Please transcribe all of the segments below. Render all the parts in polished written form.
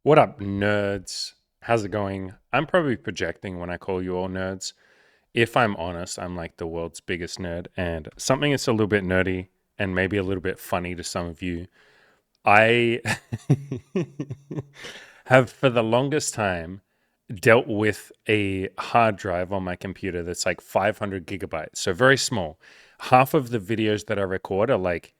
What up, nerds? How's it going? I'm probably projecting when I call you all nerds. If I'm honest, I'm like the world's biggest nerd, and something that's a little bit nerdy and maybe a little bit funny to some of you. I have for the longest time dealt with a hard drive on my computer that's like 500 gigabytes, so very small. Half of the videos that I record are like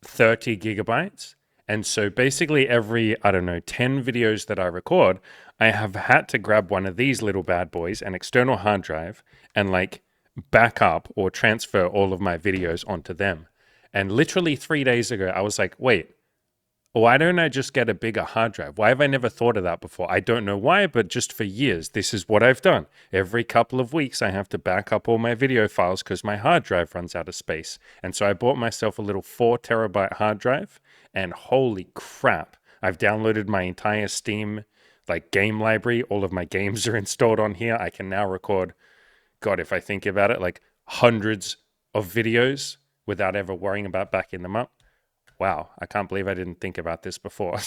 30 gigabytes. And so basically every, I don't know, 10 videos that I record, I have had to grab one of these little bad boys, an external hard drive, and like back up or transfer all of my videos onto them. And literally 3 days ago, I was like, wait, why don't I just get a bigger hard drive? Why have I never thought of that before? I don't know why, but just for years, this is what I've done. Every couple of weeks, I have to back up all my video files because my hard drive runs out of space. And so I bought myself a little 4 terabyte hard drive, and holy crap, I've downloaded my entire Steam like game library. All of my games are installed on here. I can now record, God, if I think about it, like hundreds of videos without ever worrying about backing them up. Wow, I can't believe I didn't think about this before.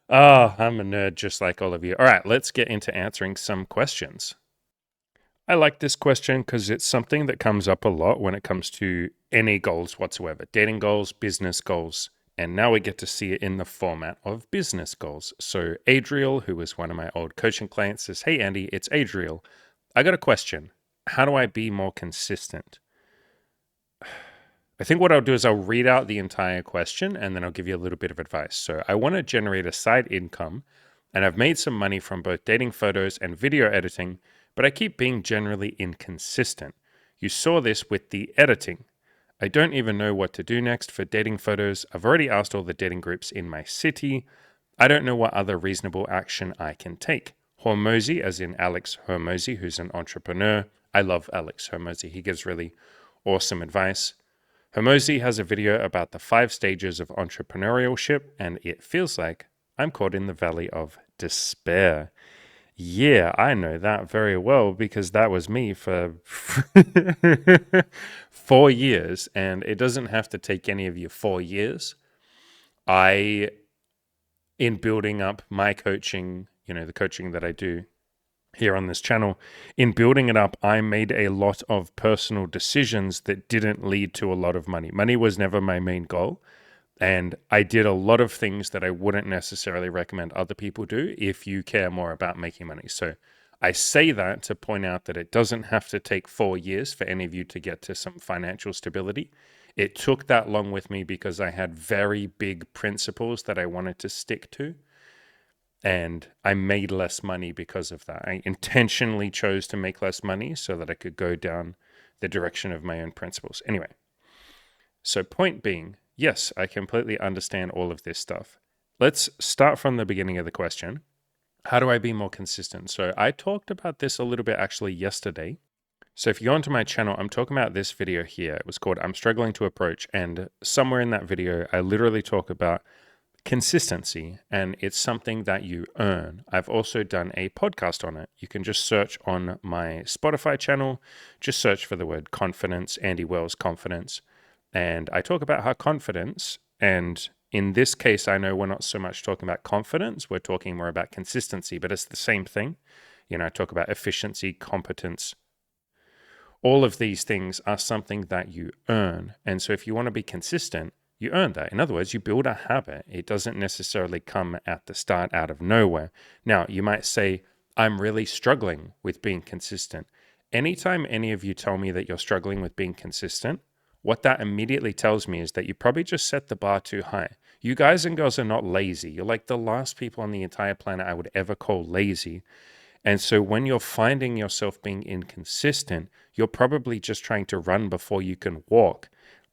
Oh, I'm a nerd just like all of you. All right, let's get into answering some questions. I like this question because it's something that comes up a lot when it comes to any goals whatsoever, dating goals, business goals. And now we get to see it in the format of business goals. So, Adriel, who was one of my old coaching clients, says, "Hey, Andy, it's Adriel. I got a question. How do I be more consistent?" I think what I'll do is I'll read out the entire question and then I'll give you a little bit of advice. So, I want to generate a side income and I've made some money from both dating photos and video editing, but I keep being generally inconsistent. You saw this with the editing. I don't even know what to do next for dating photos. I've already asked all the dating groups in my city. I don't know what other reasonable action I can take. Hormozy, as in Alex Hormozy, who's an entrepreneur. I love Alex Hormozy. He gives really awesome advice. Hormozy has a video about the 5 stages of entrepreneurship, and it feels like I'm caught in the valley of despair. Yeah, I know that very well because that was me for 4 years, and it doesn't have to take any of you 4 years. In building up my coaching, the coaching that I do here on this channel, in building it up, I made a lot of personal decisions that didn't lead to a lot of money. Money was never my main goal. And I did a lot of things that I wouldn't necessarily recommend other people do if you care more about making money. So I say that to point out that it doesn't have to take 4 years for any of you to get to some financial stability. It took that long with me because I had very big principles that I wanted to stick to. And I made less money because of that. I intentionally chose to make less money so that I could go down the direction of my own principles. Anyway, so point being, yes, I completely understand all of this stuff. Let's start from the beginning of the question. How do I be more consistent? So I talked about this a little bit actually yesterday. So if you go onto my channel, I'm talking about this video here. It was called I'm Struggling to Approach. And somewhere in that video, I literally talk about consistency, and it's something that you earn. I've also done a podcast on it. You can just search on my Spotify channel, just search for the word confidence, Andy Wells Confidence. And I talk about how confidence, and in this case, I know we're not so much talking about confidence, we're talking more about consistency, but it's the same thing. I talk about efficiency, competence. All of these things are something that you earn. And so if you want to be consistent, you earn that. In other words, you build a habit. It doesn't necessarily come at the start out of nowhere. Now, you might say, I'm really struggling with being consistent. Anytime any of you tell me that you're struggling with being consistent, what that immediately tells me is that you probably just set the bar too high. You guys and girls are not lazy. You're like the last people on the entire planet I would ever call lazy. And so when you're finding yourself being inconsistent, you're probably just trying to run before you can walk.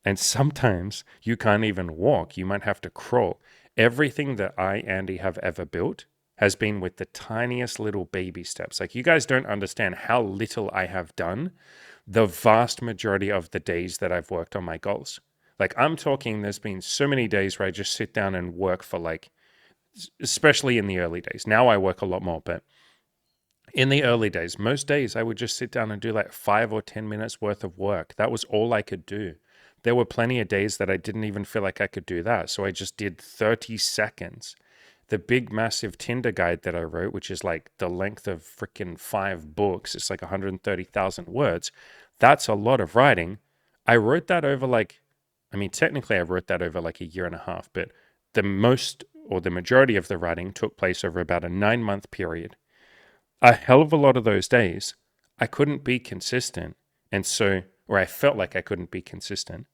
And sometimes you can't even walk. You might have to crawl. Everything that I, Andy, have ever built has been with the tiniest little baby steps. Like, you guys don't understand how little I have done the vast majority of the days that I've worked on my goals. Like, I'm talking, there's been so many days where I just sit down and work for especially in the early days. Now I work a lot more, but in the early days, most days I would just sit down and do 5 or 10 minutes worth of work. That was all I could do. There were plenty of days that I didn't even feel like I could do that. So I just did 30 seconds. The big, massive Tinder guide that I wrote, which is like the length of freaking 5 books, it's like 130,000 words. That's a lot of writing. I wrote that over technically I wrote that over like a year and a half, but the most or the majority of the writing took place over about a 9-month period. A hell of a lot of those days, I couldn't be consistent. Or I felt like I couldn't be consistent.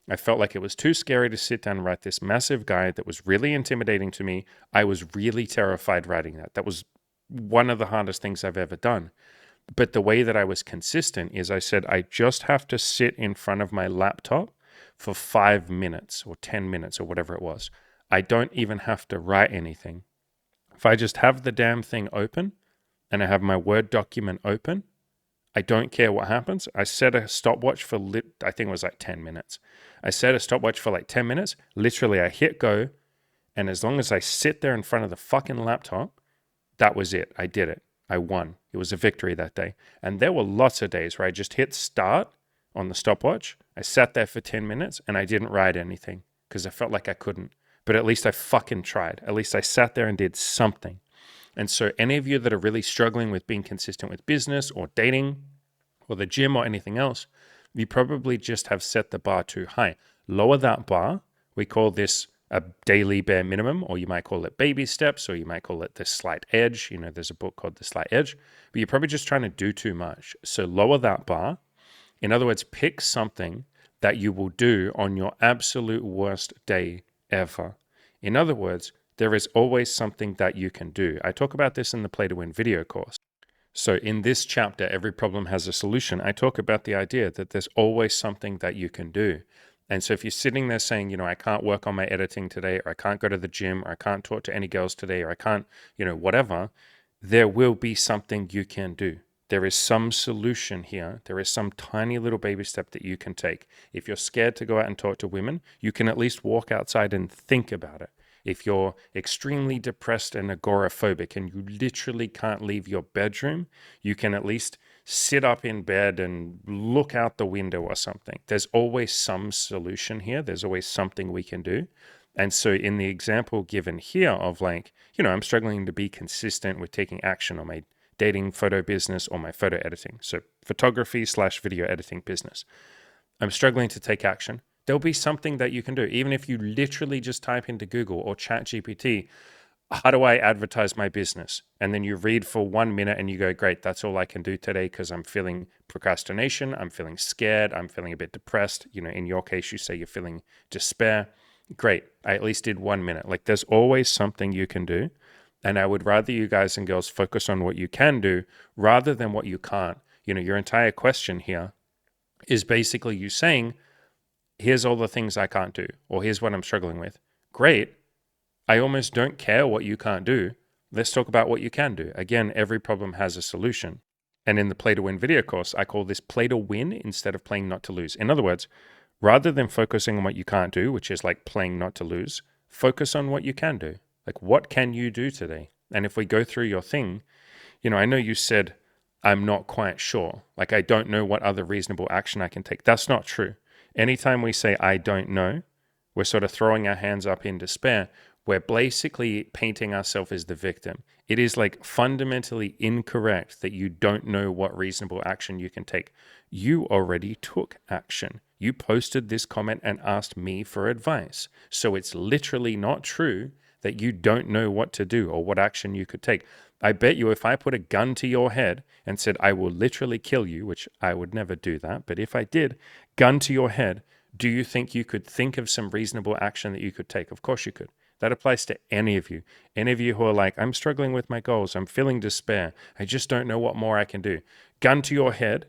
I felt like it was too scary to sit down and write this massive guide that was really intimidating to me. I was really terrified writing that. That was one of the hardest things I've ever done. But the way that I was consistent is I said, I just have to sit in front of my laptop for 5 minutes or 10 minutes or whatever it was. I don't even have to write anything. If I just have the damn thing open and I have my Word document open, I don't care what happens. I set a stopwatch for, I think it was like 10 minutes. I set a stopwatch for like 10 minutes. Literally, I hit go. And as long as I sit there in front of the fucking laptop, that was it. I did it. I won. It was a victory that day. And there were lots of days where I just hit start on the stopwatch. I sat there for 10 minutes and I didn't write anything because I felt like I couldn't. But at least I fucking tried. At least I sat there and did something. And so any of you that are really struggling with being consistent with business or dating or the gym or anything else, you probably just have set the bar too high. Lower that bar. We call this a daily bare minimum, or you might call it baby steps, or you might call it the slight edge. You know, there's a book called The Slight Edge, but you're probably just trying to do too much. So lower that bar. In other words, pick something that you will do on your absolute worst day ever. In other words, there is always something that you can do. I talk about this in the Play to Win video course. So in this chapter, Every Problem Has a Solution, I talk about the idea that there's always something that you can do. And so if you're sitting there saying, I can't work on my editing today, or I can't go to the gym, or I can't talk to any girls today, or I can't, whatever, there will be something you can do. There is some solution here. There is some tiny little baby step that you can take. If you're scared to go out and talk to women, you can at least walk outside and think about it. If you're extremely depressed and agoraphobic and you literally can't leave your bedroom, you can at least sit up in bed and look out the window or something. There's always some solution here. There's always something we can do. And so in the example given here of I'm struggling to be consistent with taking action on my dating photo business or my photo editing. So photography/video editing business. I'm struggling to take action. There'll be something that you can do. Even if you literally just type into Google or ChatGPT, how do I advertise my business? And then you read for 1 minute and you go, great, that's all I can do today because I'm feeling procrastination. I'm feeling scared. I'm feeling a bit depressed. In your case, you say you're feeling despair. Great. I at least did 1 minute. There's always something you can do. And I would rather you guys and girls focus on what you can do rather than what you can't. Your entire question here is basically you saying, here's all the things I can't do, or here's what I'm struggling with. Great. I almost don't care what you can't do. Let's talk about what you can do. Again, every problem has a solution. And in the Play to Win video course, I call this play to win instead of playing not to lose. In other words, rather than focusing on what you can't do, which is like playing not to lose, focus on what you can do. What can you do today? And if we go through your thing, I know you said, I'm not quite sure. I don't know what other reasonable action I can take. That's not true. Anytime we say, I don't know, we're sort of throwing our hands up in despair. We're basically painting ourselves as the victim. It is fundamentally incorrect that you don't know what reasonable action you can take. You already took action. You posted this comment and asked me for advice. So it's literally not true that you don't know what to do or what action you could take. I bet you if I put a gun to your head and said, I will literally kill you, which I would never do that, but if I did, gun to your head, do you think you could think of some reasonable action that you could take? Of course you could. That applies to any of you. Any of you who are I'm struggling with my goals. I'm feeling despair. I just don't know what more I can do. Gun to your head.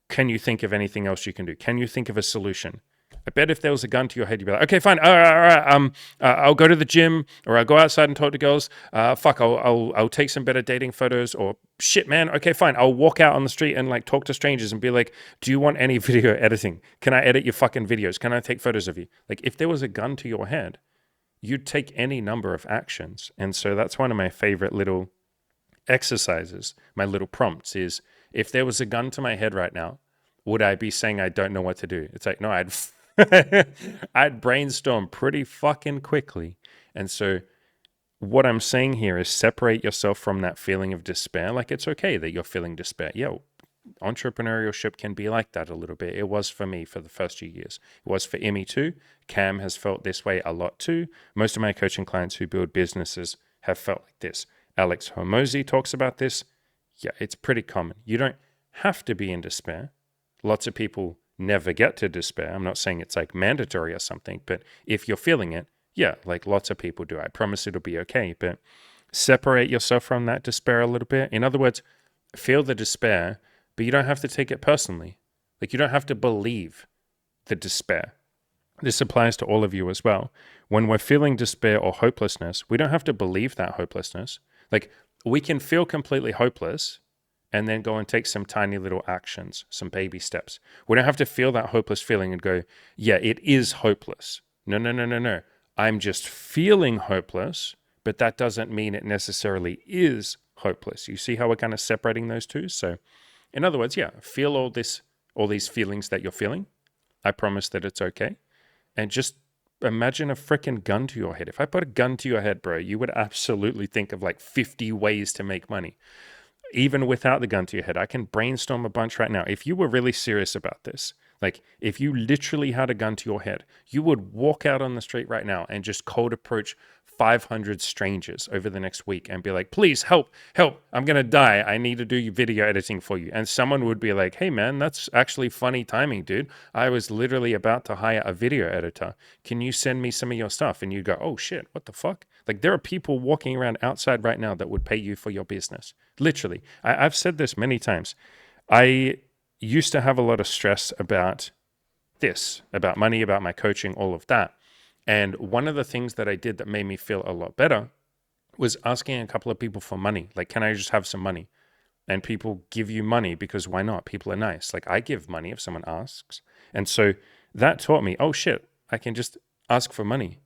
Can you think of anything else you can do? Can you think of a solution? I bet if there was a gun to your head, you'd be like, okay, fine. All right. I'll go to the gym or I'll go outside and talk to girls. I'll take some better dating photos or shit, man. Okay, fine. I'll walk out on the street and talk to strangers and be like, do you want any video editing? Can I edit your fucking videos? Can I take photos of you? If there was a gun to your head, you'd take any number of actions. And so that's one of my favorite little exercises, my little prompts is, if there was a gun to my head right now, would I be saying I don't know what to do? It's no, I'd I'd brainstorm pretty fucking quickly. And so what I'm saying here is separate yourself from that feeling of despair. Like, it's okay that you're feeling despair. Yeah, entrepreneurship can be like that a little bit. It was for me for the first few years. It was for Emmy too. Cam has felt this way a lot too. Most of my coaching clients who build businesses have felt like this. Alex Hormozy talks about this. Yeah, it's pretty common. You don't have to be in despair. Lots of people never get to despair. I'm not saying it's like mandatory or something, but if you're feeling it, yeah, like lots of people do. I promise it'll be okay. But separate yourself from that despair a little bit. In other words, feel the despair, but you don't have to take it personally. Like, you don't have to believe the despair. This applies to all of you as well. When we're feeling despair or hopelessness, we don't have to believe that hopelessness. Like, we can feel completely hopeless and then go and take some tiny little actions, some baby steps. We don't have to feel that hopeless feeling and go, yeah, it is hopeless. No, no, no, no, no. I'm just feeling hopeless, but that doesn't mean it necessarily is hopeless. You see how we're kind of separating those two? So, in other words, yeah, feel all these feelings that you're feeling. I promise that it's okay. And just imagine a freaking gun to your head. If I put a gun to your head, bro, you would absolutely think of like 50 ways to make money. Even without the gun to your head, I can brainstorm a bunch right now. If you were really serious about this, like if you literally had a gun to your head, you would walk out on the street right now and just cold approach 500 strangers over the next week and be like, please help, help, I'm going to die. I need to do video editing for you. And someone would be like, hey man, that's actually funny timing, dude. I was literally about to hire a video editor. Can you send me some of your stuff? And you go, oh shit, what the fuck? Like, there are people walking around outside right now that would pay you for your business. Literally. I've said this many times. I used to have a lot of stress about this, about money, about my coaching, all of that. And one of the things that I did that made me feel a lot better was asking a couple of people for money. Like, can I just have some money? And people give you money because why not? People are nice. Like, I give money if someone asks. And so that taught me, oh shit, I can just ask for money.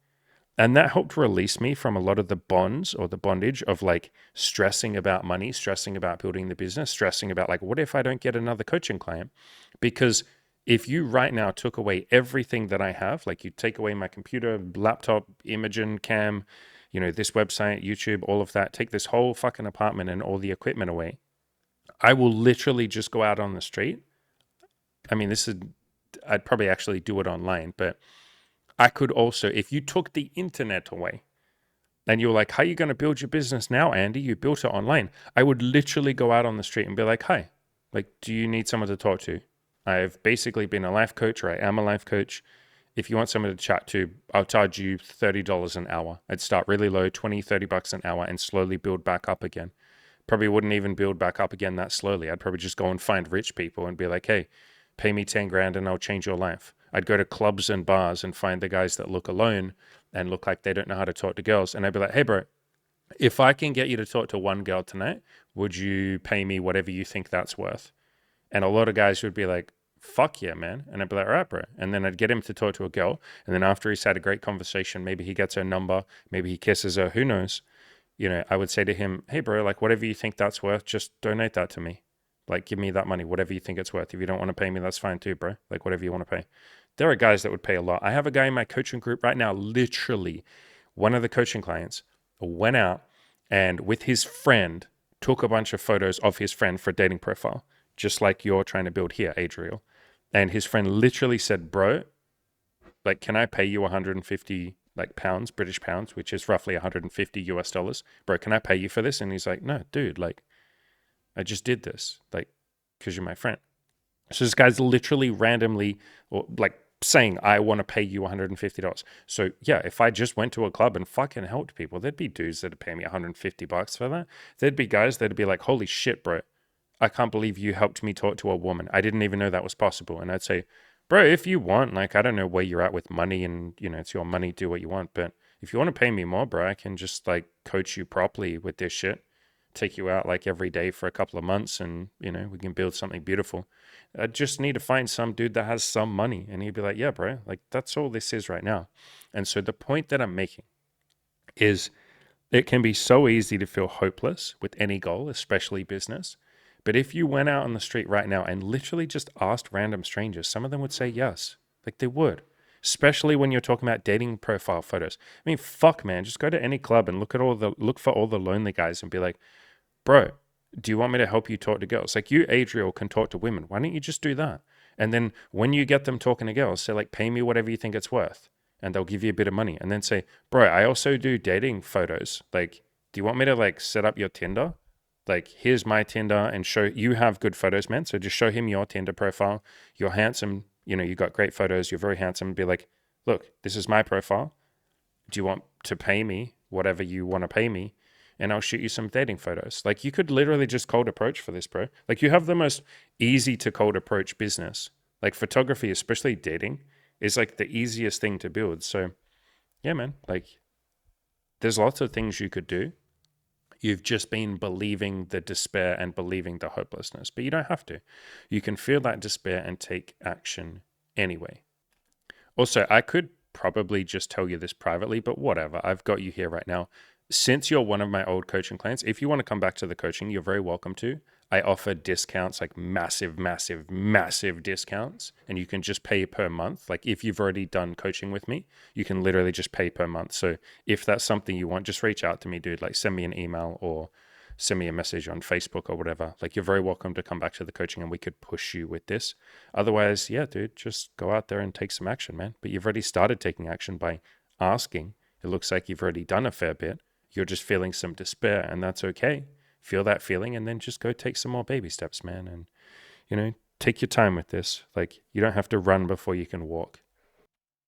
And that helped release me from a lot of the bonds or the bondage of like stressing about money, stressing about building the business, stressing about like, what if I don't get another coaching client? Because if you right now took away everything that I have, like you take away my computer, laptop, Imogen, Cam, this website, YouTube, all of that, take this whole fucking apartment and all the equipment away, I will literally just go out on the street. I mean, I'd probably actually do it online, but I could also, if you took the internet away and you're like, how are you going to build your business now, Andy? You built it online. I would literally go out on the street and be like, hi, like, do you need someone to talk to? I've basically been a life coach, or I am a life coach. If you want someone to chat to, I'll charge you $30 an hour. I'd start really low, 20, $30 an hour, and slowly build back up again. Probably wouldn't even build back up again that slowly. I'd probably just go and find rich people and be like, hey, pay me 10 grand and I'll change your life. I'd go to clubs and bars and find the guys that look alone and look like they don't know how to talk to girls. And I'd be like, hey, bro, if I can get you to talk to one girl tonight, would you pay me whatever you think that's worth? And a lot of guys would be like, fuck yeah, man. And I'd be like, all right, bro. And then I'd get him to talk to a girl. And then after he's had a great conversation, maybe he gets her number, maybe he kisses her, who knows? I would say to him, hey, bro, like whatever you think that's worth, just donate that to me. Like, give me that money, whatever you think it's worth. If you don't want to pay me, that's fine too, bro. Like, whatever you want to pay. There are guys that would pay a lot. I have a guy in my coaching group right now, literally, one of the coaching clients went out and with his friend took a bunch of photos of his friend for a dating profile, just like you're trying to build here, Adriel. And his friend literally said, bro, like, can I pay you 150 like pounds, British pounds, which is roughly 150 US dollars? Bro, can I pay you for this? And he's like, no, dude, like, I just did this, like, because you're my friend. So this guy's literally randomly, or like, saying, I want to pay you $150. So yeah, if I just went to a club and fucking helped people, there'd be dudes that'd pay me $150 for that. There'd be guys that'd be like, holy shit, bro, I can't believe you helped me talk to a woman. I didn't even know that was possible. And I'd say, bro, if you want, like, I don't know where you're at with money and, it's your money, do what you want. But if you want to pay me more, bro, I can just like coach you properly with this shit, take you out like every day for a couple of months and, we can build something beautiful. I just need to find some dude that has some money. And he'd be like, yeah, bro, like that's all this is right now. And so the point that I'm making is it can be so easy to feel hopeless with any goal, especially business. But if you went out on the street right now and literally just asked random strangers, some of them would say yes, like they would. especially when you're talking about dating profile photos. I mean, fuck, man, just go to any club and look for all the lonely guys and be like, bro, do you want me to help you talk to girls? Like you, Adriel, can talk to women. Why don't you just do that? And then when you get them talking to girls, say like, pay me whatever you think it's worth, and they'll give you a bit of money. And then say, bro, I also do dating photos. Like, do you want me to like set up your Tinder? Like, here's my Tinder and show you have good photos, man. So just show him your Tinder profile. You're handsome. You know, you got great photos. You're very handsome. Be like, look, this is my profile. Do you want to pay me whatever you want to pay me? And I'll shoot you some dating photos. Like, you could literally just cold approach for this, bro. Like, you have the most easy to cold approach business. Like, photography, especially dating, is like the easiest thing to build. So, yeah, man, like, there's lots of things you could do. You've just been believing the despair and believing the hopelessness, but you don't have to. You can feel that despair and take action anyway. Also, I could probably just tell you this privately, but whatever. I've got you here right now. Since you're one of my old coaching clients, if you want to come back to the coaching, you're very welcome to. I offer discounts, like massive, massive, massive discounts, and you can just pay per month. Like if you've already done coaching with me, you can literally just pay per month. So if that's something you want, just reach out to me, dude. Like send me an email or send me a message on Facebook or whatever. Like you're very welcome to come back to the coaching and we could push you with this. Otherwise, yeah, dude, just go out there and take some action, man. But you've already started taking action by asking. It looks like you've already done a fair bit. You're just feeling some despair, and that's okay. Feel that feeling and then just go take some more baby steps, man. And, you know, take your time with this. Like, you don't have to run before you can walk.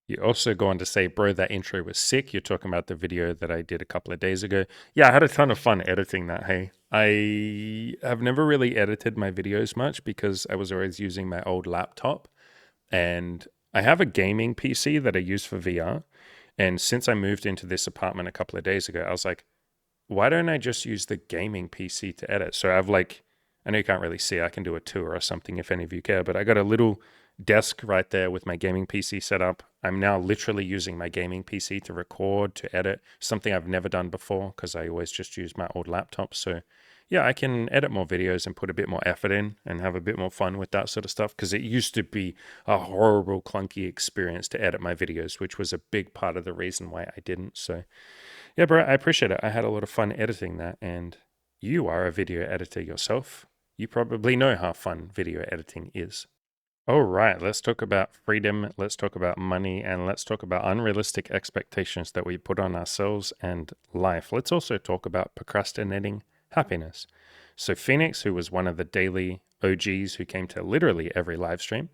You also go on to say, bro, that intro was sick. You're talking about the video that I did a couple of days ago. Yeah, I had a ton of fun editing that, hey. I have never really edited my videos much because I was always using my old laptop. And I have a gaming PC that I use for VR. And since I moved into this apartment a couple of days ago, I was like, why don't I just use the gaming PC to edit? So I've like, I know you can't really see, I can do a tour or something if any of you care, but I got a little desk right there with my gaming PC set up. I'm now literally using my gaming PC to record, to edit, something I've never done before because I always just use my old laptop. So yeah, I can edit more videos and put a bit more effort in and have a bit more fun with that sort of stuff because it used to be a horrible, clunky experience to edit my videos, which was a big part of the reason why I didn't. So yeah, bro, I appreciate it. I had a lot of fun editing that, and you are a video editor yourself. You probably know how fun video editing is. All right, let's talk about freedom, let's talk about money, and let's talk about unrealistic expectations that we put on ourselves and life. Let's also talk about procrastinating happiness. So Phoenix, who was one of the daily OGs who came to literally every live stream,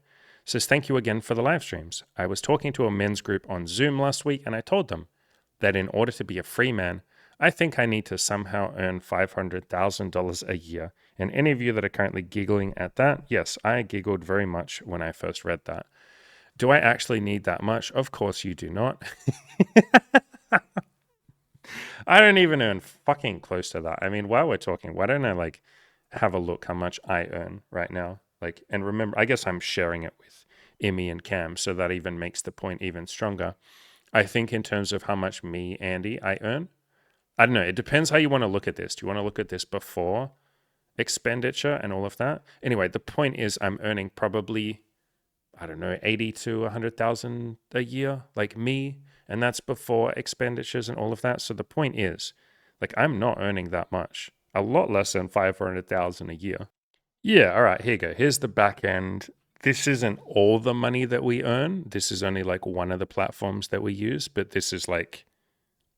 says, thank you again for the live streams. I was talking to a men's group on Zoom last week, and I told them that in order to be a free man, I think I need to somehow earn $500,000 a year. And any of you that are currently giggling at that, yes, I giggled very much when I first read that. Do I actually need that much? Of course you do not. I don't even earn fucking close to that. I mean, while we're talking, why don't I like have a look how much I earn right now? Like, and remember, I guess I'm sharing it with Emmy and Cam, so that even makes the point even stronger. I think in terms of how much me, Andy, I earn, I don't know. It depends how you want to look at this. Do you want to look at this before expenditure and all of that? Anyway, the point is I'm earning probably, I don't know, 80 to 100,000 a year, like me, and that's before expenditures and all of that. So the point is, like, I'm not earning that much, a lot less than 500,000 a year. Yeah, all right, here you go. Here's the back end. This isn't all the money that we earn. This is only like one of the platforms that we use, but this is like,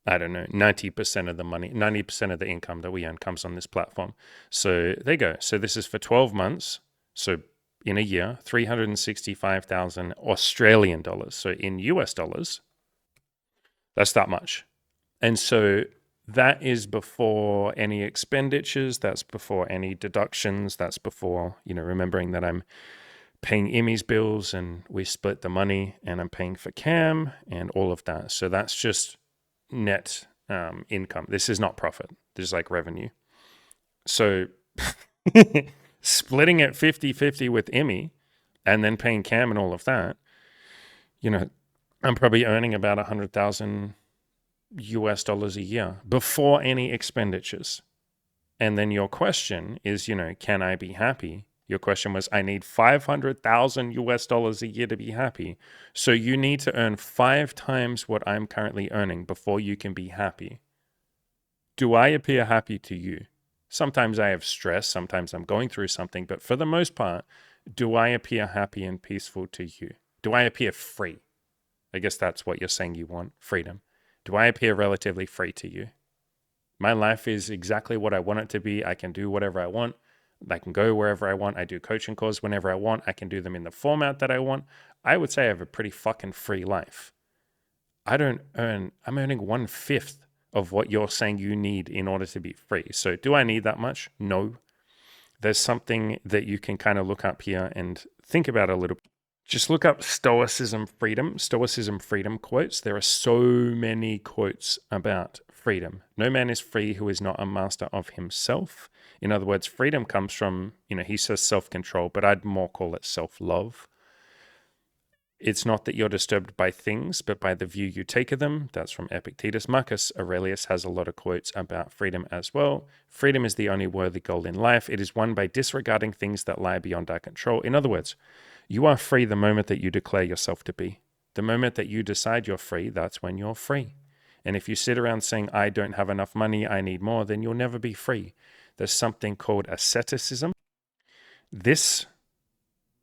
I don't know, 90% of the money, 90% of the income that we earn comes on this platform. So there you go. So this is for 12 months. So in a year, 365,000 Australian dollars. So in US dollars, that's that much. And so that is before any expenditures. That's before any deductions. That's before, you know, remembering that I'm paying Emmy's bills and we split the money and I'm paying for Cam and all of that. So that's just net income. This is not profit. This is like revenue. So splitting it 50-50 with Emmy and then paying Cam and all of that, you know, I'm probably earning about 100,000 US dollars a year before any expenditures. And then your question is, you know, can I be happy? Your question was, I need 500,000 US dollars a year to be happy. So you need to earn 5 times what I'm currently earning before you can be happy. Do I appear happy to you? Sometimes I have stress, sometimes I'm going through something, but for the most part, do I appear happy and peaceful to you? Do I appear free? I guess that's what you're saying you want, freedom. Do I appear relatively free to you? My life is exactly what I want it to be. I can do whatever I want. I can go wherever I want. I do coaching calls whenever I want. I can do them in the format that I want. I would say I have a pretty fucking free life. I'm earning 1/5 of what you're saying you need in order to be free. So do I need that much? No. There's something that you can kind of look up here and think about a little. Just look up Stoicism freedom quotes. There are so many quotes about freedom. No man is free who is not a master of himself. In other words, freedom comes from, he says self-control, but I'd more call it self-love. It's not that you're disturbed by things, but by the view you take of them. That's from Epictetus. Marcus Aurelius has a lot of quotes about freedom as well. Freedom is the only worthy goal in life. It is won by disregarding things that lie beyond our control. In other words, you are free the moment that you declare yourself to be. The moment that you decide you're free, that's when you're free. And if you sit around saying, I don't have enough money, I need more, then you'll never be free. There's something called asceticism.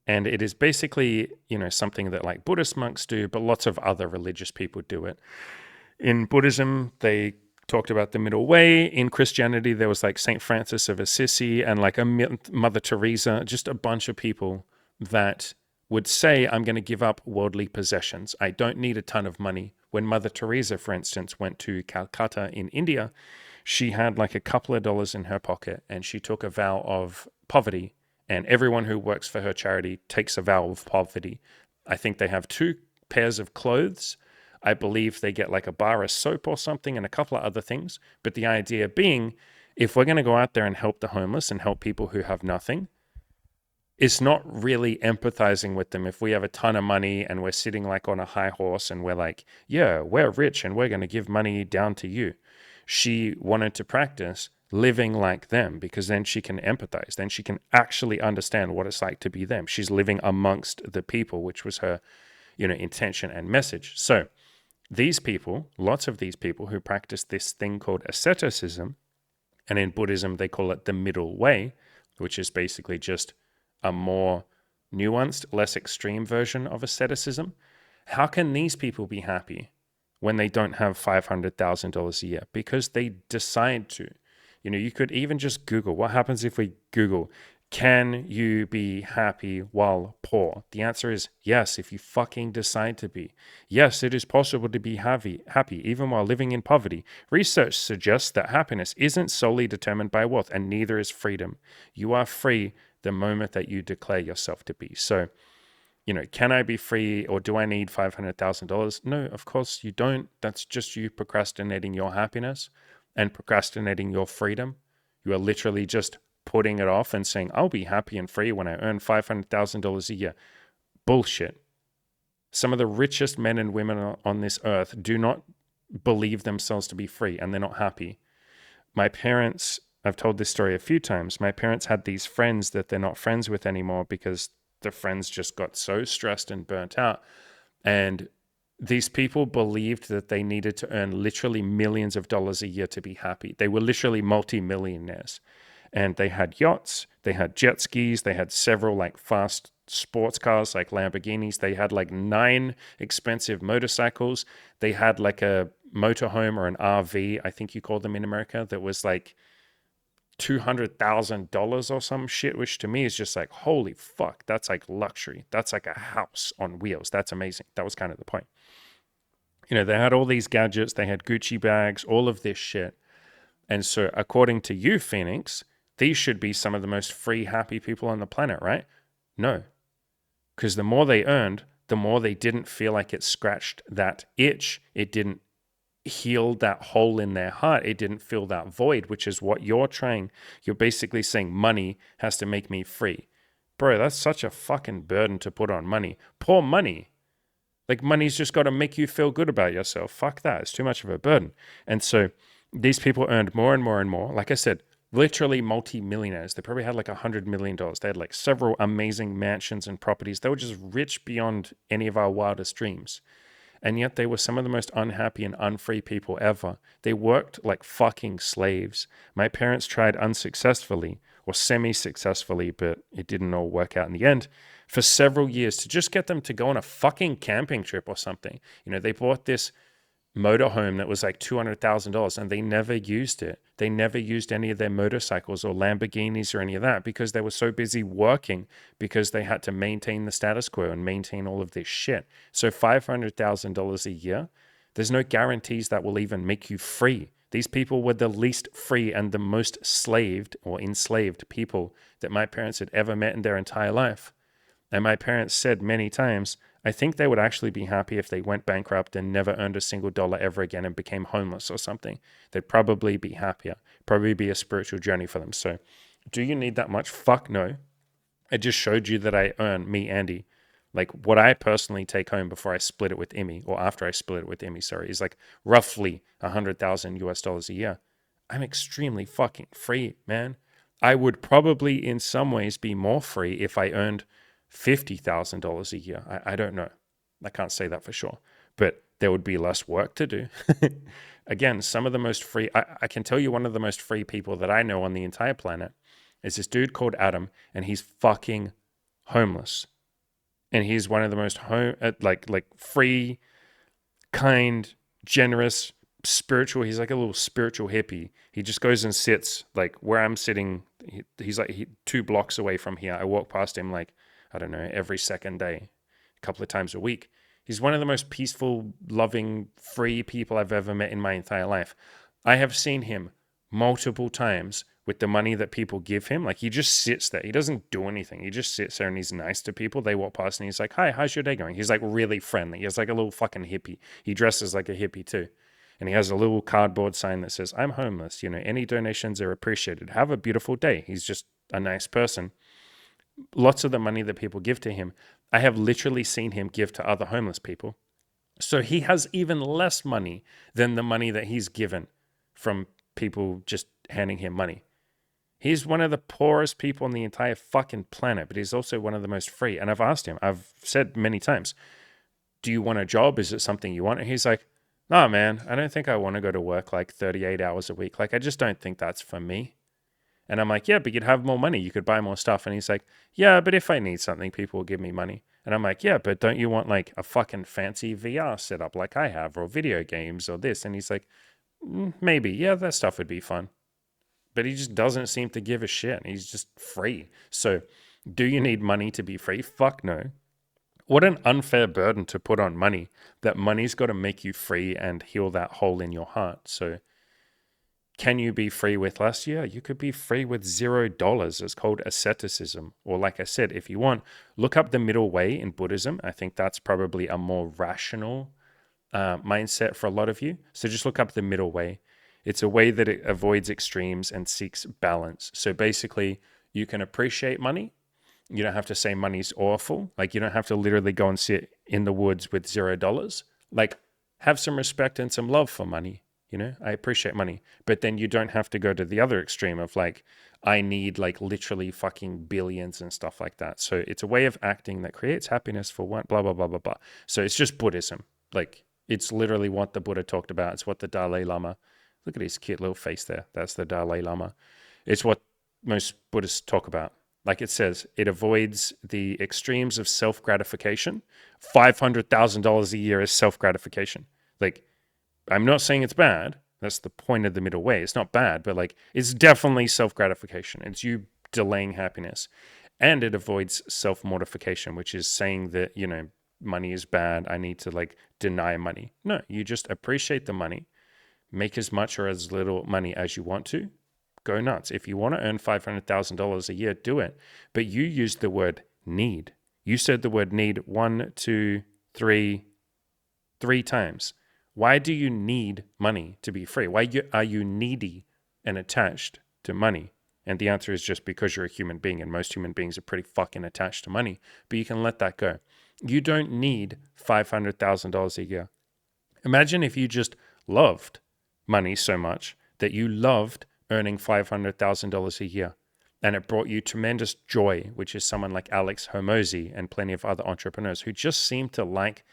And it is basically, something that like Buddhist monks do, but lots of other religious people do it. In Buddhism, they talked about the middle way. In Christianity, there was like St. Francis of Assisi and like a Mother Teresa, just a bunch of people that would say, I'm going to give up worldly possessions. I don't need a ton of money. When Mother Teresa, for instance, went to Calcutta in India, she had like a couple of dollars in her pocket and she took a vow of poverty. And everyone who works for her charity takes a vow of poverty. I think they have 2 pairs of clothes. I believe they get like a bar of soap or something and a couple of other things. But the idea being, if we're going to go out there and help the homeless and help people who have nothing, it's not really empathizing with them. If we have a ton of money and we're sitting like on a high horse and we're like, yeah, we're rich and we're going to give money down to you. She wanted to practice living like them because then she can empathize. Then she can actually understand what it's like to be them. She's living amongst the people, which was her, intention and message. So these people, lots of these people who practice this thing called asceticism, and in Buddhism, they call it the middle way, which is basically just a more nuanced, less extreme version of asceticism. How can these people be happy when they don't have $500,000 a year? Because they decide to. You could even just Google, what happens if we Google, can you be happy while poor? The answer is yes, if you fucking decide to be. Yes, it is possible to be happy even while living in poverty. Research suggests that happiness isn't solely determined by wealth, and neither is freedom. You are free the moment that you declare yourself to be. So, can I be free or do I need $500,000? No, of course you don't. That's just you procrastinating your happiness and procrastinating your freedom. You are literally just putting it off and saying, I'll be happy and free when I earn $500,000 a year. Bullshit. Some of the richest men and women on this earth do not believe themselves to be free and they're not happy. My parents, I've told this story a few times. My parents had these friends that they're not friends with anymore because the friends just got so stressed and burnt out. And these people believed that they needed to earn literally millions of dollars a year to be happy. They were literally multimillionaires. And they had yachts, they had jet skis, they had several like fast sports cars like Lamborghinis. They had like 9 expensive motorcycles. They had like a motorhome or an RV, I think you call them in America, that was like $200,000 or some shit, which to me is just like, holy fuck, that's like luxury. That's like a house on wheels. That's amazing. That was kind of the point. They had all these gadgets, they had Gucci bags, all of this shit. And so according to you, Phoenix, these should be some of the most free, happy people on the planet, right? No. Because the more they earned, the more they didn't feel like it scratched that itch. It didn't heal that hole in their heart. It didn't fill that void, which is what you're trying. You're basically saying money has to make me free. Bro, that's such a fucking burden to put on money. Poor money. Like money's just got to make you feel good about yourself. Fuck that. It's too much of a burden. And so these people earned more and more and more. Like I said, literally multi-millionaires. They probably had like $100 million. They had like several amazing mansions and properties. They were just rich beyond any of our wildest dreams. And yet they were some of the most unhappy and unfree people ever. They worked like fucking slaves. My parents tried unsuccessfully or semi-successfully, but it didn't all work out in the end, for several years to just get them to go on a fucking camping trip or something. You know, they bought this motorhome that was like $200,000 and they never used it. They never used any of their motorcycles or Lamborghinis or any of that because they were so busy working, because they had to maintain the status quo and maintain all of this shit. So $500,000 a year, there's no guarantees that will even make you free. These people were the least free and the most slaved or enslaved people that my parents had ever met in their entire life. And my parents said many times, I think they would actually be happy if they went bankrupt and never earned a single dollar ever again and became homeless or something. They'd probably be happier, probably be a spiritual journey for them. So do you need that much? Fuck no. I just showed you that I earn, me, Andy, like what I personally take home before I split it with Emmy, or after I split it with Emmy, sorry, is like roughly 100,000 US dollars a year. I'm extremely fucking free, man. I would probably in some ways be more free if I earned $50,000 a year. I don't know. I can't say that for sure, but there would be less work to do. Again, some of the most free, I can tell you one of the most free people that I know on the entire planet is this dude called Adam, and he's fucking homeless. And he's one of the most like free, kind, generous, spiritual. He's like a little spiritual hippie. He just goes and sits like where I'm sitting. He's like 2 blocks away from here. I walk past him like, I don't know, every second day, a couple of times a week. He's one of the most peaceful, loving, free people I've ever met in my entire life. I have seen him multiple times with the money that people give him. Like he just sits there. He doesn't do anything. He just sits there and he's nice to people. They walk past and he's like, hi, how's your day going? He's like really friendly. He's like a little fucking hippie. He dresses like a hippie too. And he has a little cardboard sign that says, I'm homeless. You know, any donations are appreciated. Have a beautiful day. He's just a nice person. Lots of the money that people give to him, I have literally seen him give to other homeless people. So he has even less money than the money that he's given from people just handing him money. He's one of the poorest people on the entire fucking planet, but he's also one of the most free. And I've asked him, I've said many times, do you want a job? Is it something you want? And he's like, no, man, I don't think I want to go to work like 38 hours a week. Like, I just don't think that's for me. And I'm like, yeah, but you'd have more money. You could buy more stuff. And he's like, yeah, but if I need something, people will give me money. And I'm like, yeah, but don't you want like a fucking fancy VR setup like I have, or video games or this? And he's like, maybe. Yeah, that stuff would be fun. But he just doesn't seem to give a shit. He's just free. So do you need money to be free? Fuck no. What an unfair burden to put on money, that money's got to make you free and heal that hole in your heart. So can you be free with less? Yeah, you could be free with $0. It's called asceticism. Or like I said, if you want, look up the middle way in Buddhism. I think that's probably a more rational mindset for a lot of you. So just look up the middle way. It's a way that it avoids extremes and seeks balance. So basically, you can appreciate money. You don't have to say money's awful. Like, you don't have to literally go and sit in the woods with $0. Like, have some respect and some love for money. You know, I appreciate money. But then you don't have to go to the other extreme of like, I need like literally fucking billions and stuff like that. So it's a way of acting that creates happiness for one, blah, blah, blah, blah, blah. So it's just Buddhism. Like, it's literally what the Buddha talked about. It's what the Dalai Lama, look at his cute little face there. That's the Dalai Lama. It's what most Buddhists talk about. Like it says, it avoids the extremes of self-gratification. $500,000 a year is self-gratification. Like, I'm not saying it's bad. That's the point of the middle way. It's not bad, but like, it's definitely self-gratification. It's you delaying happiness. And it avoids self-mortification, which is saying that, you know, money is bad. I need to like deny money. No, you just appreciate the money. Make as much or as little money as you want to. Go nuts. If you want to earn $500,000 a year, do it. But you used the word need. You said the word need 1, 2, 3 times. Why do you need money to be free? Why are you needy and attached to money? And the answer is just because you're a human being, and most human beings are pretty fucking attached to money. But you can let that go. You don't need $500,000 a year. Imagine if you just loved money so much that you loved earning $500,000 a year, and it brought you tremendous joy, which is someone like Alex Hormozy and plenty of other entrepreneurs who just seem to like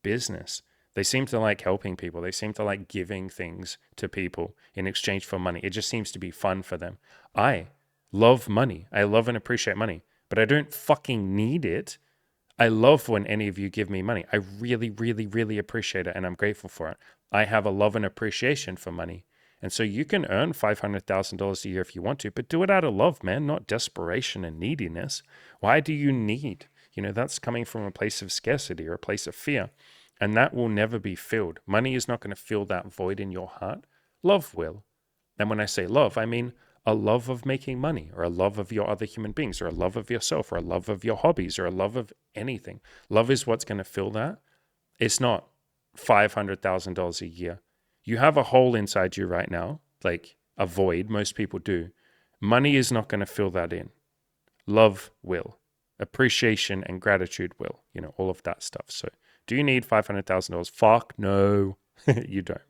business. They seem to like helping people. They seem to like giving things to people in exchange for money. It just seems to be fun for them. I love money. I love and appreciate money, but I don't fucking need it. I love when any of you give me money. I really, really, really appreciate it, and I'm grateful for it. I have a love and appreciation for money. And so you can earn $500,000 a year if you want to, but do it out of love, man, not desperation and neediness. Why do you need? That's coming from a place of scarcity or a place of fear, and that will never be filled. Money is not going to fill that void in your heart. Love will. And when I say love, I mean a love of making money, or a love of your other human beings, or a love of yourself, or a love of your hobbies, or a love of anything. Love is what's going to fill that. It's not $500,000 a year. You have a hole inside you right now, like a void. Most people do. Money is not going to fill that in. Love will. Appreciation and gratitude will. All of that stuff. So do you need $500,000? Fuck no, you don't.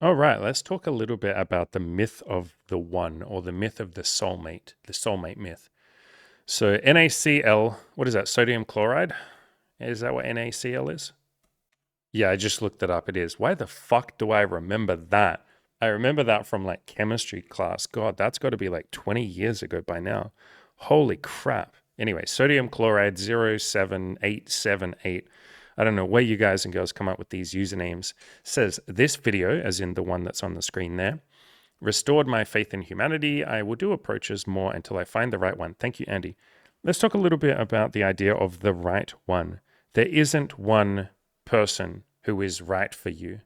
All right, let's talk a little bit about the myth of the one, or the myth of the soulmate myth. So NaCl, what is that? Sodium chloride? Is that what NaCl is? Yeah, I just looked it up. It is. Why the fuck do I remember that? I remember that from like chemistry class. God, that's got to be like 20 years ago by now. Holy crap. Anyway, sodium chloride 07878. I don't know where you guys and girls come up with these usernames. Says this video, as in the one that's on the screen there, restored my faith in humanity. I will do approaches more until I find the right one. Thank you, Andy. Let's talk a little bit about the idea of the right one. There isn't one person who is right for you.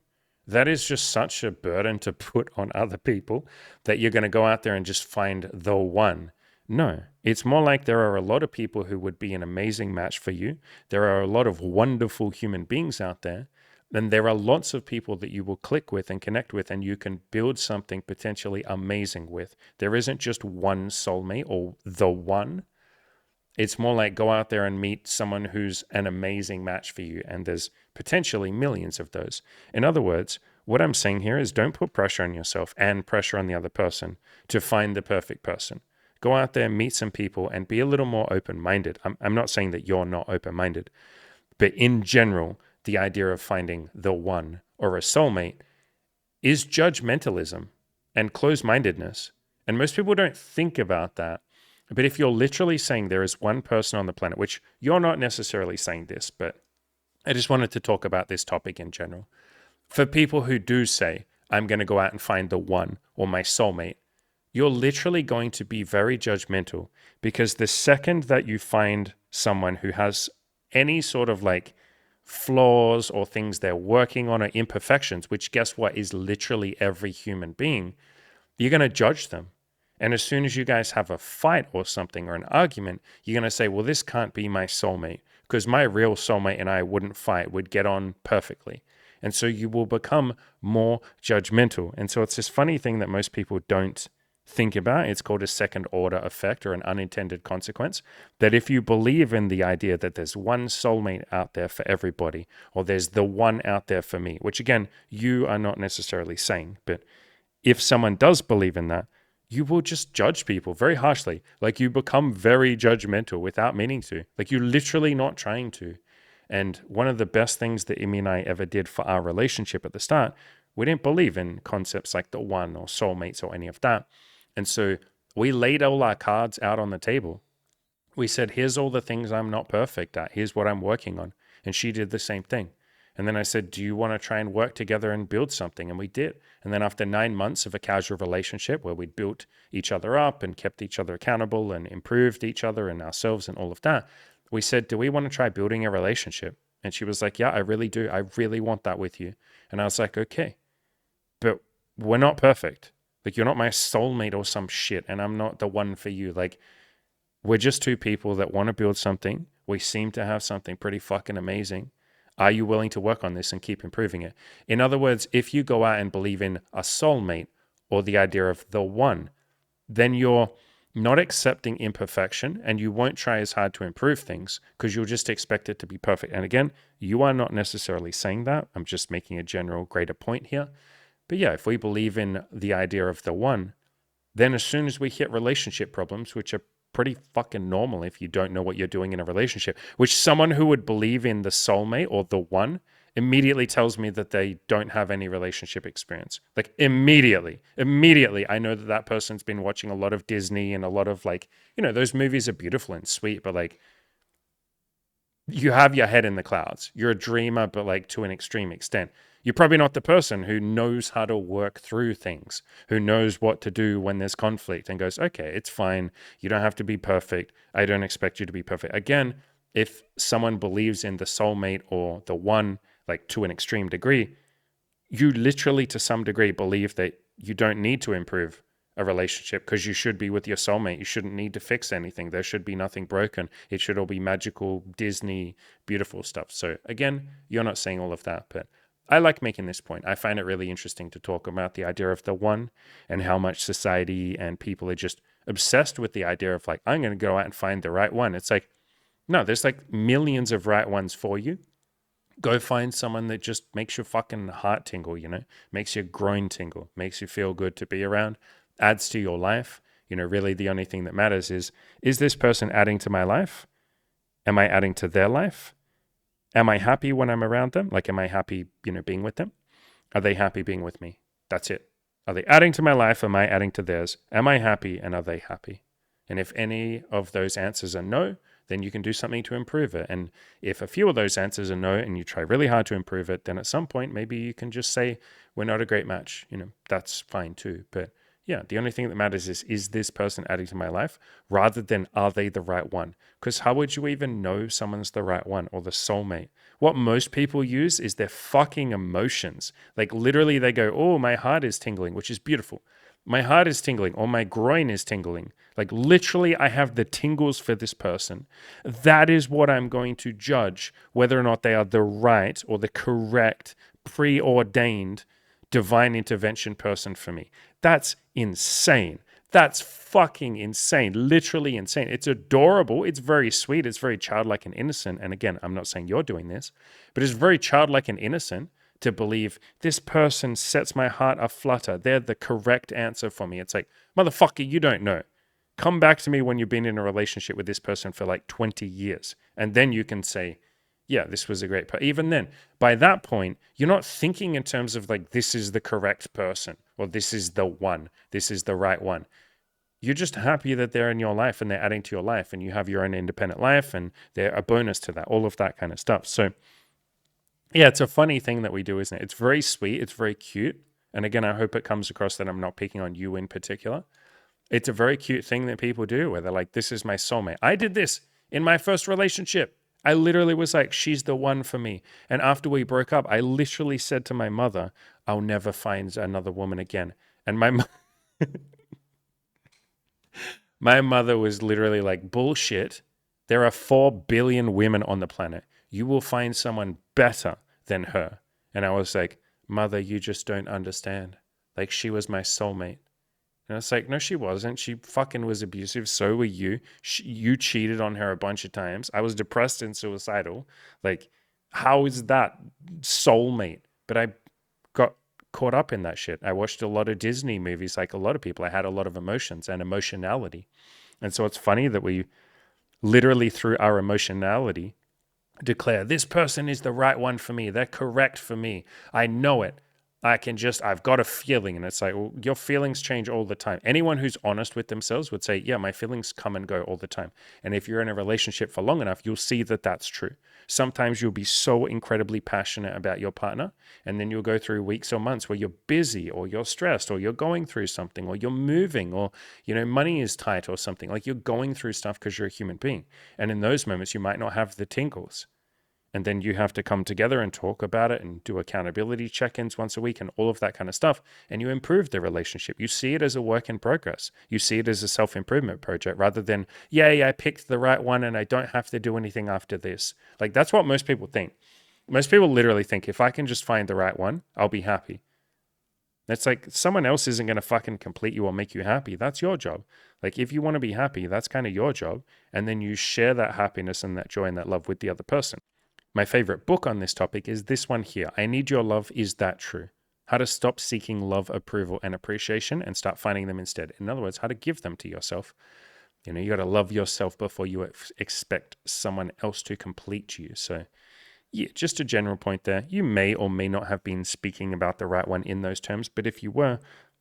That is just such a burden to put on other people, that you're going to go out there and just find the one. No, it's more like there are a lot of people who would be an amazing match for you. There are a lot of wonderful human beings out there. And there are lots of people that you will click with and connect with, and you can build something potentially amazing with. There isn't just one soulmate or the one. It's more like go out there and meet someone who's an amazing match for you, and there's potentially millions of those. In other words, what I'm saying here is don't put pressure on yourself and pressure on the other person to find the perfect person. Go out there, meet some people, and be a little more open-minded. I'm not saying that you're not open-minded, but in general, the idea of finding the one or a soulmate is judgmentalism and closed-mindedness. And most people don't think about that. But if you're literally saying there is one person on the planet, which you're not necessarily saying this, but I just wanted to talk about this topic in general. For people who do say, I'm going to go out and find the one or my soulmate, you're literally going to be very judgmental, because the second that you find someone who has any sort of like flaws or things they're working on or imperfections, which guess what is literally every human being, you're going to judge them. And as soon as you guys have a fight or something or an argument, you're going to say, well, this can't be my soulmate, because my real soulmate and I wouldn't fight, would get on perfectly. And so you will become more judgmental. And so it's this funny thing that most people don't think about. It's called a second order effect, or an unintended consequence, that if you believe in the idea that there's one soulmate out there for everybody, or there's the one out there for me, which again, you are not necessarily saying, but if someone does believe in that, you will just judge people very harshly. Like you become very judgmental without meaning to. Like you're literally not trying to. And one of the best things that Imi and I ever did for our relationship at the start, we didn't believe in concepts like the one or soulmates or any of that. And so we laid all our cards out on the table. We said, here's all the things I'm not perfect at. Here's what I'm working on. And she did the same thing. And then I said, do you want to try and work together and build something? And we did. And then after 9 months of a casual relationship where we'd built each other up and kept each other accountable and improved each other and ourselves and all of that, we said, do we want to try building a relationship? And she was like, yeah, I really do. I really want that with you. And I was like, okay, but we're not perfect. Like, you're not my soulmate or some shit, and I'm not the one for you. Like, we're just two people that want to build something. We seem to have something pretty fucking amazing. Are you willing to work on this and keep improving it? In other words, if you go out and believe in a soulmate or the idea of the one, then you're not accepting imperfection, and you won't try as hard to improve things because you'll just expect it to be perfect. And again, you are not necessarily saying that. I'm just making a general greater point here. But yeah, if we believe in the idea of the one, Then as soon as we hit relationship problems, which are pretty fucking normal if you don't know what you're doing in a relationship, which someone who would believe in the soulmate or the one immediately tells me that they don't have any relationship experience. Like immediately, I know that that person's been watching a lot of Disney and a lot of like, those movies are beautiful and sweet, but like you have your head in the clouds. You're a dreamer, but like to an extreme extent. You're probably not the person who knows how to work through things, who knows what to do when there's conflict and goes, okay, it's fine. You don't have to be perfect. I don't expect you to be perfect. Again, if someone believes in the soulmate or the one, like to an extreme degree, you literally to some degree believe that you don't need to improve a relationship because you should be with your soulmate. You shouldn't need to fix anything. There should be nothing broken. It should all be magical, Disney, beautiful stuff. So again, you're not saying all of that, but I like making this point. I find it really interesting to talk about the idea of the one and how much society and people are just obsessed with the idea of like, I'm going to go out and find the right one. It's like, no, there's like millions of right ones for you. Go find someone that just makes your fucking heart tingle, makes your groin tingle, makes you feel good to be around, adds to your life. Really the only thing that matters is this person adding to my life? Am I adding to their life? Am I happy when I'm around them? Like, am I happy, being with them? Are they happy being with me? That's it. Are they adding to my life? Am I adding to theirs? Am I happy? And are they happy? And if any of those answers are no, then you can do something to improve it. And if a few of those answers are no and you try really hard to improve it, then at some point, maybe you can just say, we're not a great match. That's fine too. But yeah, the only thing that matters is this person adding to my life rather than are they the right one? Because how would you even know someone's the right one or the soulmate? What most people use is their fucking emotions. Like literally they go, oh, my heart is tingling, which is beautiful. My heart is tingling or my groin is tingling. Like literally I have the tingles for this person. That is what I'm going to judge whether or not they are the right or the correct preordained divine intervention person for me. That's insane. That's fucking insane. Literally insane. It's adorable. It's very sweet. It's very childlike and innocent. And again, I'm not saying you're doing this, but it's very childlike and innocent to believe this person sets my heart aflutter. They're the correct answer for me. It's like, motherfucker, you don't know. Come back to me when you've been in a relationship with this person for like 20 years. And then you can say, yeah, this was a great person. Even then, by that point, you're not thinking in terms of like, this is the correct person or this is the one, this is the right one. You're just happy that they're in your life and they're adding to your life and you have your own independent life and they're a bonus to that, all of that kind of stuff. So yeah, it's a funny thing that we do, isn't it? It's very sweet. It's very cute. And again, I hope it comes across that I'm not picking on you in particular. It's a very cute thing that people do where they're like, this is my soulmate. I did this in my first relationship. I literally was like, she's the one for me. And after we broke up, I literally said to my mother, I'll never find another woman again. And my mother was literally like, bullshit. There are 4 billion women on the planet. You will find someone better than her. And I was like, mother, you just don't understand. Like, she was my soulmate. And it's like, no, she wasn't. She fucking was abusive. So were you. You cheated on her a bunch of times. I was depressed and suicidal. Like, how is that soulmate? But I got caught up in that shit. I watched a lot of Disney movies like a lot of people. I had a lot of emotions and emotionality. And so it's funny that we literally through our emotionality declare this person is the right one for me. They're correct for me. I know it. I've got a feeling. And it's like, well, your feelings change all the time. Anyone who's honest with themselves would say, yeah, my feelings come and go all the time. And if you're in a relationship for long enough, you'll see that that's true. Sometimes you'll be so incredibly passionate about your partner, and then you'll go through weeks or months where you're busy or you're stressed or you're going through something or you're moving or, money is tight or something. Like you're going through stuff because you're a human being. And in those moments, you might not have the tingles. And then you have to come together and talk about it and do accountability check-ins once a week and all of that kind of stuff. And you improve the relationship. You see it as a work in progress. You see it as a self-improvement project rather than, yay, I picked the right one and I don't have to do anything after this. Like that's what most people think. Most people literally think if I can just find the right one, I'll be happy. It's like someone else isn't going to fucking complete you or make you happy. That's your job. Like if you want to be happy, that's kind of your job. And then you share that happiness and that joy and that love with the other person. My favorite book on this topic is this one here. I Need Your Love, Is That True? How to stop seeking love, approval, and appreciation and start finding them instead. In other words, how to give them to yourself. You got to love yourself before you expect someone else to complete you. So, yeah, just a general point there. You may or may not have been speaking about the right one in those terms, but if you were,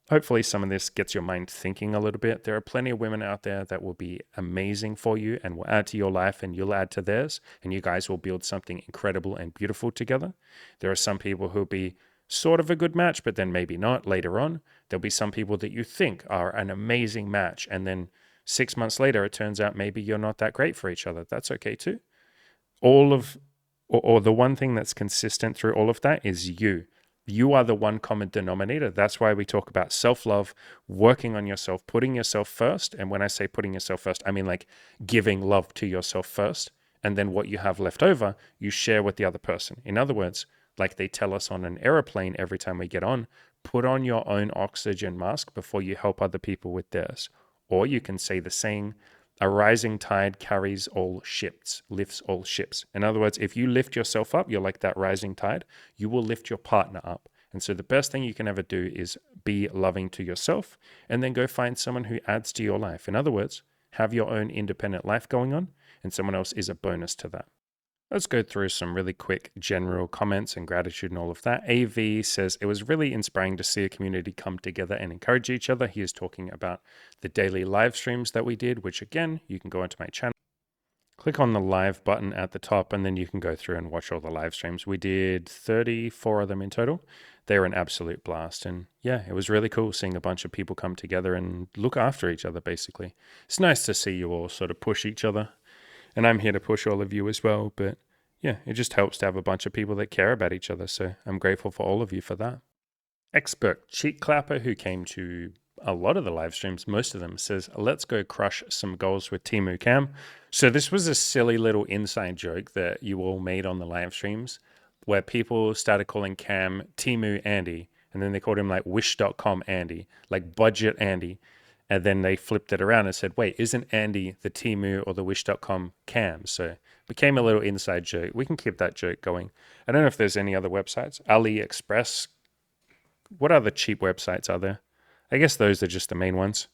hopefully some of this gets your mind thinking a little bit. There are plenty of women out there that will be amazing for you and will add to your life and you'll add to theirs, and you guys will build something incredible and beautiful together. There are some people who'll be sort of a good match, but then maybe not later on. There'll be some people that you think are an amazing match, and then 6 months later, it turns out maybe you're not that great for each other. That's okay too. All of, or the one thing that's consistent through all of that is you. You are the one common denominator. That's why we talk about self-love, working on yourself, putting yourself first. And when I say putting yourself first, I mean like giving love to yourself first. And then what you have left over, you share with the other person. In other words, like they tell us on an airplane every time we get on, put on your own oxygen mask before you help other people with theirs. Or you can say the saying, a rising tide carries all ships, lifts all ships. In other words, if you lift yourself up, you're like that rising tide, you will lift your partner up. And so the best thing you can ever do is be loving to yourself and then go find someone who adds to your life. In other words, have your own independent life going on and someone else is a bonus to that. Let's go through some really quick general comments and gratitude and all of that. AV says, it was really inspiring to see a community come together and encourage each other. He is talking about the daily live streams that we did, which again, you can go onto my channel, click on the live button at the top, and then you can go through and watch all the live streams. We did 34 of them in total. They were an absolute blast. And yeah, it was really cool seeing a bunch of people come together and look after each other, basically. It's nice to see you all sort of push each other. And I'm here to push all of you as well. But yeah, it just helps to have a bunch of people that care about each other. So I'm grateful for all of you for that. Expert cheek clapper, who came to a lot of the live streams, most of them, says, let's go crush some goals with Timu Cam. So this was a silly little inside joke that you all made on the live streams where people started calling Cam Timu Andy. And then they called him like wish.com Andy, like budget Andy. And then they flipped it around and said, wait, isn't Andy the Timu or the Wish.com Cam? So it became a little inside joke. We can keep that joke going. I don't know if there's any other websites. AliExpress. What other cheap websites are there? I guess those are just the main ones.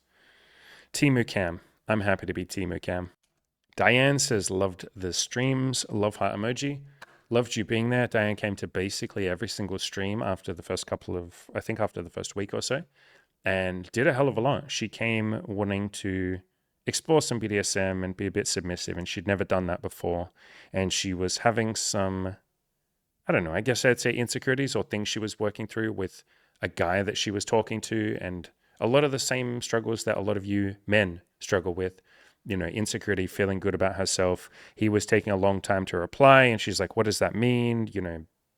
Timu Cam. I'm happy to be Timu Cam. Diane says, loved the streams. Love heart emoji. Loved you being there. Diane came to basically every single stream after the first after the first week or so, and did a hell of a lot. She came wanting to explore some BDSM and be a bit submissive, and she'd never done that before. And she was having some, I don't know, I guess I'd say insecurities or things she was working through with a guy that she was talking to, and a lot of the same struggles that a lot of you men struggle with. Insecurity, feeling good about herself. He was taking a long time to reply, and she's like, what does that mean?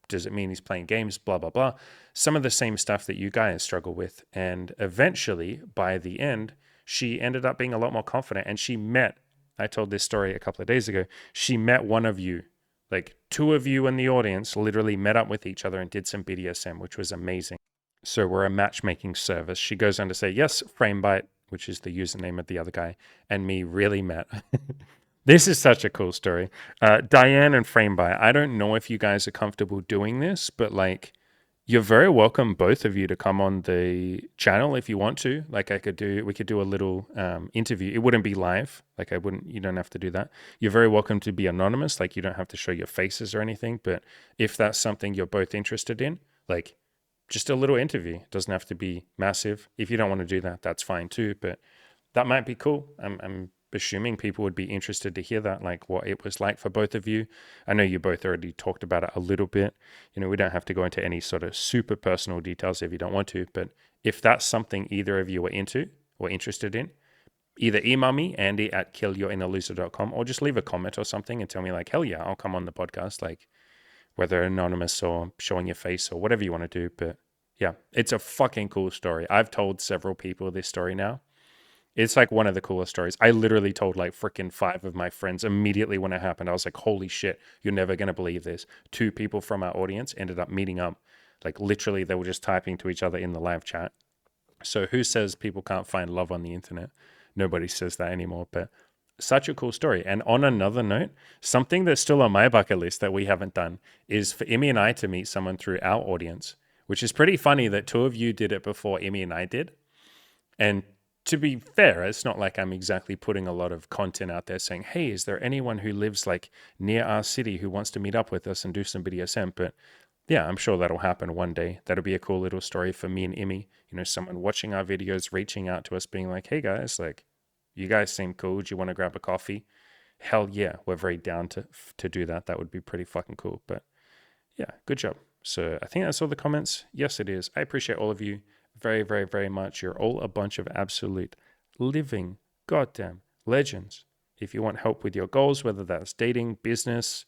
Does it mean he's playing games? Blah, blah, blah. Some of the same stuff that you guys struggle with. And eventually, by the end, she ended up being a lot more confident. And I told this story a couple of days ago, she met one of you, like two of you in the audience literally met up with each other and did some BDSM, which was amazing. So we're a matchmaking service. She goes on to say, yes, Framebite, which is the username of the other guy, and me really met. This is such a cool story. Diane and Frameby, I don't know if you guys are comfortable doing this, but like, you're very welcome, both of you, to come on the channel if you want to. Like we could do a little interview. It wouldn't be live. You don't have to do that. You're very welcome to be anonymous. Like you don't have to show your faces or anything. But if that's something you're both interested in, like just a little interview. It doesn't have to be massive. If you don't want to do that, that's fine too. But that might be cool. I'm assuming people would be interested to hear that, like what it was like for both of you. I know you both already talked about it a little bit. We don't have to go into any sort of super personal details if you don't want to, but if that's something either of you are into or interested in, either email me, andy@killyourinnerloser.com, or just leave a comment or something and tell me like, hell yeah, I'll come on the podcast, like whether anonymous or showing your face or whatever you want to do. But yeah, it's a fucking cool story. I've told several people this story now. It's like one of the coolest stories. I literally told like freaking 5 of my friends immediately when it happened. I was like, holy shit, you're never going to believe this. 2 people from our audience ended up meeting up. Like literally they were just typing to each other in the live chat. So who says people can't find love on the internet? Nobody says that anymore, but such a cool story. And on another note, something that's still on my bucket list that we haven't done is for Imi and I to meet someone through our audience. which is pretty funny that two of you did it before Emmy and I did. And to be fair, it's not like I'm exactly putting a lot of content out there saying, hey, is there anyone who lives like near our city who wants to meet up with us and do some BDSM? But yeah, I'm sure that'll happen one day. That'll be a cool little story for me and Emmy. You know, someone watching our videos, reaching out to us, being like, hey guys, like, you guys seem cool. Do you want to grab a coffee? Hell yeah, we're very down to do that. That would be pretty fucking cool. But yeah, good job. So I think that's all the comments. Yes, it is. I appreciate all of you very, very, very much. You're all a bunch of absolute living goddamn legends. If you want help with your goals, whether that's dating, business,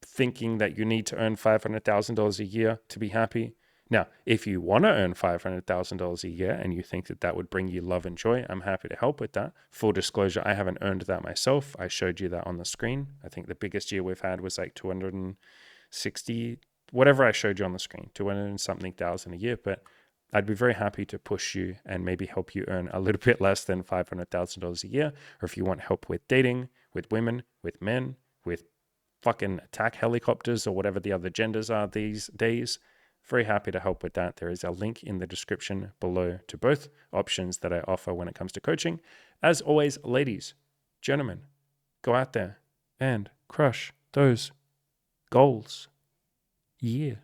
thinking that you need to earn $500,000 a year to be happy. Now, if you want to earn $500,000 a year and you think that that would bring you love and joy, I'm happy to help with that. Full disclosure, I haven't earned that myself. I showed you that on the screen. I think the biggest year we've had was like 260, whatever I showed you on the screen, 200 and something thousand a year. But I'd be very happy to push you and maybe help you earn a little bit less than $500,000 a year. Or if you want help with dating, with women, with men, with fucking attack helicopters or whatever the other genders are these days, very happy to help with that. There is a link in the description below to both options that I offer when it comes to coaching. As always, ladies, gentlemen, go out there and crush those goals. Yeah.